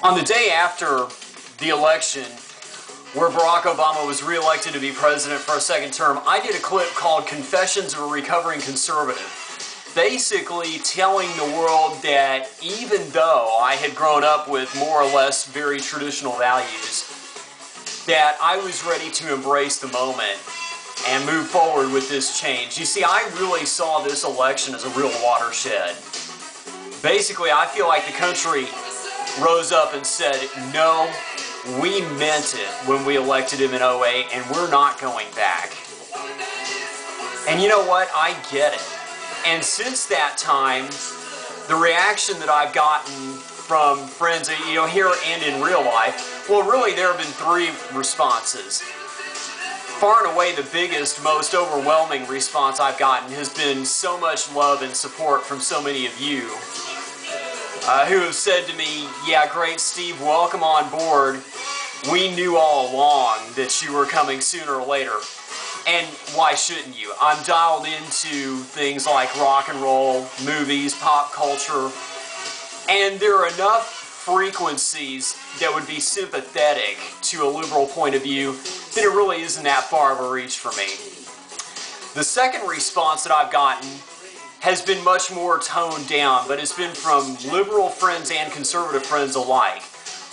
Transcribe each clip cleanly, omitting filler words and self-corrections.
On the day after the election, where Barack Obama was re-elected to be president for a second term, I did a clip called Confessions of a Recovering Conservative, basically telling the world that even though I had grown up with more or less very traditional values, that I was ready to embrace the moment and move forward with this change. You see, I really saw this election as a real watershed. Basically, I feel like the country rose up and said, no, we meant it when we elected him in 2008, and we're not going back. And you know what? I get it. And since that time, the reaction that I've gotten from friends, here and in real life, well, really there have been three responses. Far and away the biggest, most overwhelming response I've gotten has been so much love and support from so many of you who have said to me, yeah, great, Steve, welcome on board. We knew all along that you were coming sooner or later. And why shouldn't you? I'm dialed into things like rock and roll, movies, pop culture, and there are enough frequencies that would be sympathetic to a liberal point of view that it really isn't that far of a reach for me. The second response that I've gotten has been much more toned down, but it's been from liberal friends and conservative friends alike.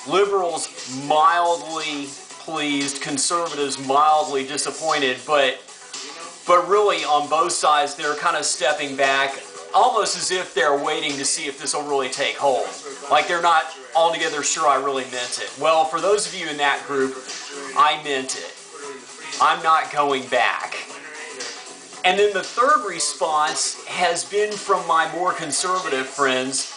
Liberals mildly pleased, conservatives mildly disappointed, but really on both sides they're kind of stepping back, almost as if they're waiting to see if this will really take hold. Like they're not altogether sure I really meant it. Well, for those of you in that group, I meant it. I'm not going back. And then the third response has been from my more conservative friends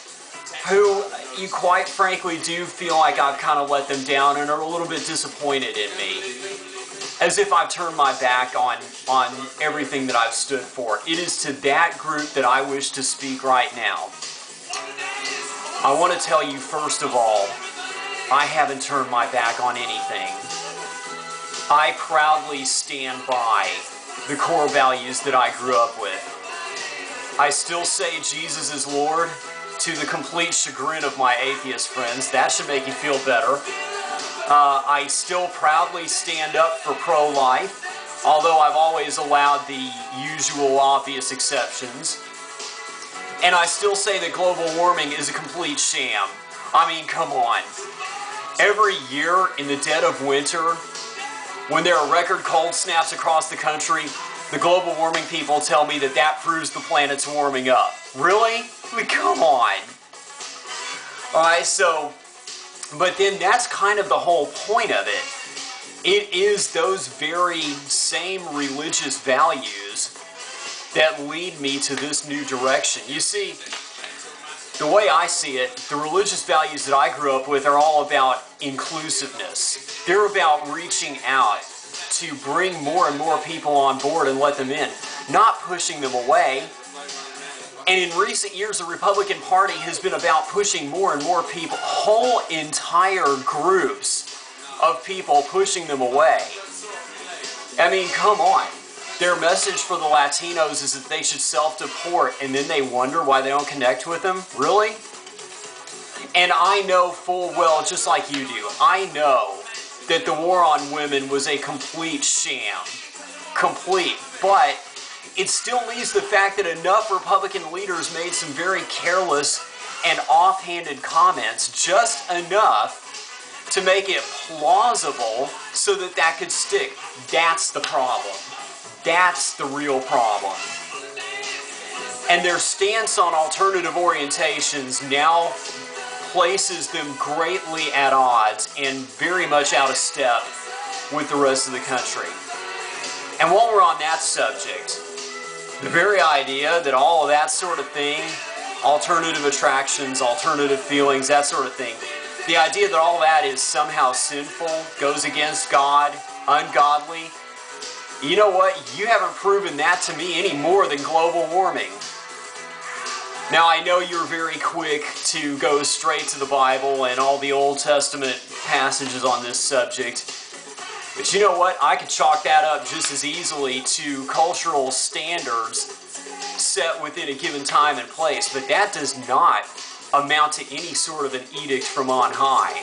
who, you quite frankly do feel like I've kind of let them down and are a little bit disappointed in me. As if I've turned my back on everything that I've stood for. It is to that group that I wish to speak right now. I want to tell you, first of all, I haven't turned my back on anything. I proudly stand by the core values that I grew up with. I still say Jesus is Lord, to the complete chagrin of my atheist friends. That should make you feel better. I still proudly stand up for pro-life, although I've always allowed the usual obvious exceptions. And I still say that global warming is a complete sham. I mean, come on. Every year in the dead of winter, when there are record cold snaps across the country, the global warming people tell me that that proves the planet's warming up. Really? I mean, come on. Alright, so, but then that's kind of the whole point of it. It is those very same religious values that lead me to this new direction. You see, the way I see it, the religious values that I grew up with are all about inclusiveness. They're about reaching out to bring more and more people on board and let them in, not pushing them away. And in recent years, the Republican Party has been about pushing more and more people, whole entire groups of people, pushing them away. I mean, come on. Their message for the Latinos is that they should self-deport, and then they wonder why they don't connect with them? Really? And I know full well, just like you do, I know that the war on women was a complete sham. Complete. But it still leaves the fact that enough Republican leaders made some very careless and offhanded comments, just enough to make it plausible so that that could stick. That's the problem. That's the real problem. And their stance on alternative orientations now places them greatly at odds and very much out of step with the rest of the country. And while we're on that subject, the very idea that all of that sort of thing, alternative attractions, alternative feelings, that sort of thing, the idea that all of that is somehow sinful, goes against God, ungodly, you know what? You haven't proven that to me any more than global warming. Now, I know you're very quick to go straight to the Bible and all the Old Testament passages on this subject. But you know what? I could chalk that up just as easily to cultural standards set within a given time and place. But that does not amount to any sort of an edict from on high.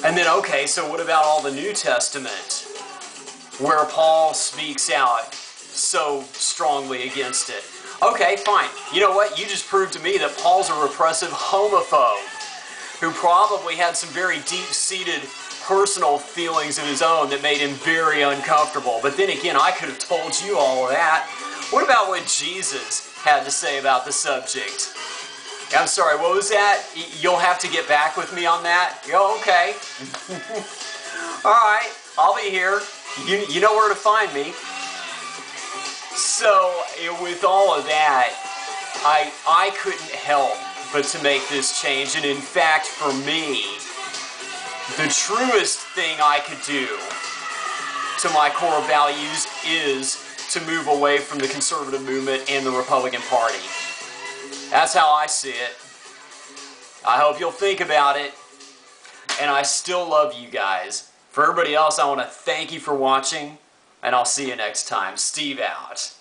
And then, okay, so what about all the New Testament, where Paul speaks out so strongly against it? Okay, fine. You know what? You just proved to me that Paul's a repressive homophobe who probably had some very deep-seated personal feelings of his own that made him very uncomfortable. But then again, I could have told you all of that. What about what Jesus had to say about the subject? I'm sorry, what was that? You'll have to get back with me on that? Oh, okay. Alright, I'll be here. You know where to find me. So, with all of that, I couldn't help but to make this change. And in fact, for me, the truest thing I could do to my core values is to move away from the conservative movement and the Republican Party. That's how I see it. I hope you'll think about it. And I still love you guys. For everybody else, I want to thank you for watching. And I'll see you next time. Steve out.